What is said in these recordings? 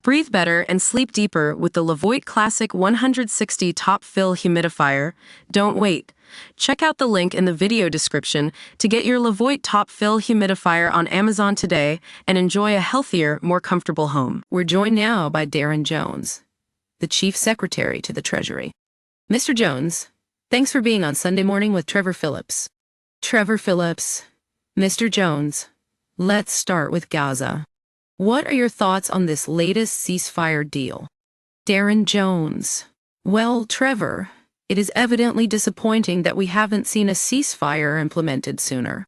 Breathe better and sleep deeper with the Levoit Classic 160 Top Fill Humidifier. Don't wait. Check out the link in the video description to get your Levoit Top Fill Humidifier on Amazon today and enjoy a healthier, more comfortable home. We're joined now by Darren Jones, the Chief Secretary to the Treasury. Mr. Jones, thanks for being on Sunday Morning with Trevor Phillips. Trevor Phillips, Mr. Jones, let's start with Gaza. What are your thoughts on this latest ceasefire deal? Darren Jones. Well, Trevor, it is evidently disappointing that we haven't seen a ceasefire implemented sooner.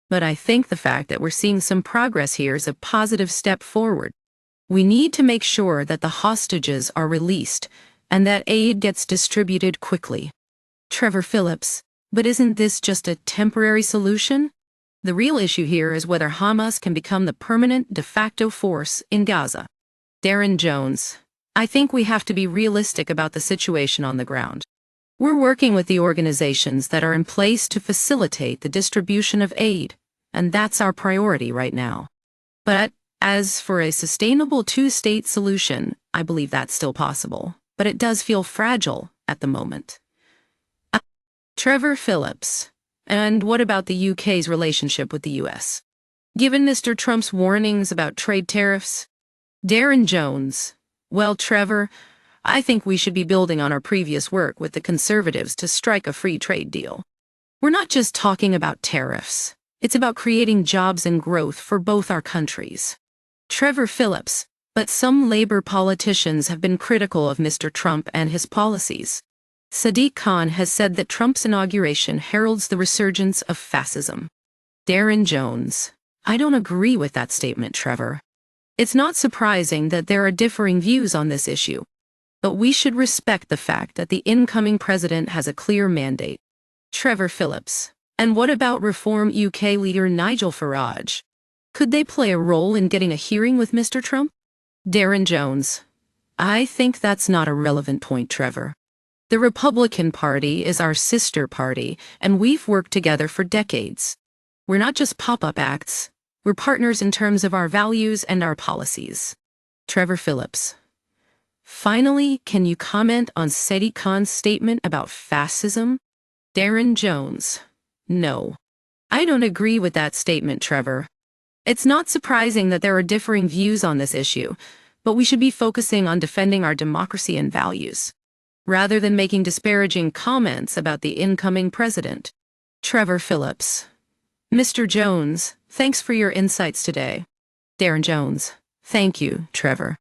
But I think the fact that we're seeing some progress here is a positive step forward. We need to make sure that the hostages are released and that aid gets distributed quickly. Trevor Phillips, but isn't this just a temporary solution? The real issue here is whether Hamas can become the permanent de facto force in Gaza. Darren Jones. I think we have to be realistic about the situation on the ground. We're working with the organizations that are in place to facilitate the distribution of aid, and that's our priority right now. But as for a sustainable two-state solution, I believe that's still possible, but it does feel fragile at the moment. Trevor Phillips. And what about the UK's relationship with the US? Given Mr. Trump's warnings about trade tariffs? Darren Jones. Well, Trevor, I think we should be building on our previous work with the Conservatives to strike a free trade deal. We're not just talking about tariffs. It's about creating jobs and growth for both our countries. Trevor Phillips, but some Labour politicians have been critical of Mr. Trump and his policies. Sadiq Khan has said that Trump's inauguration heralds the resurgence of fascism. Darren Jones. I don't agree with that statement, Trevor. It's not surprising that there are differing views on this issue, but we should respect the fact that the incoming president has a clear mandate. Trevor Phillips. And what about Reform UK leader Nigel Farage? Could they play a role in getting a hearing with Mr. Trump? Darren Jones. I think that's not a relevant point, Trevor. The Republican Party is our sister party, and we've worked together for decades. We're not just pop-up acts. We're partners in terms of our values and our policies. Trevor Phillips. Finally, can you comment on Sadiq Khan's statement about fascism? Darren Jones. No. I don't agree with that statement, Trevor. It's not surprising that there are differing views on this issue, but we should be focusing on defending our democracy and values, rather than making disparaging comments about the incoming president. Trevor Phillips. Mr. Jones, thanks for your insights today. Darren Jones. Thank you, Trevor.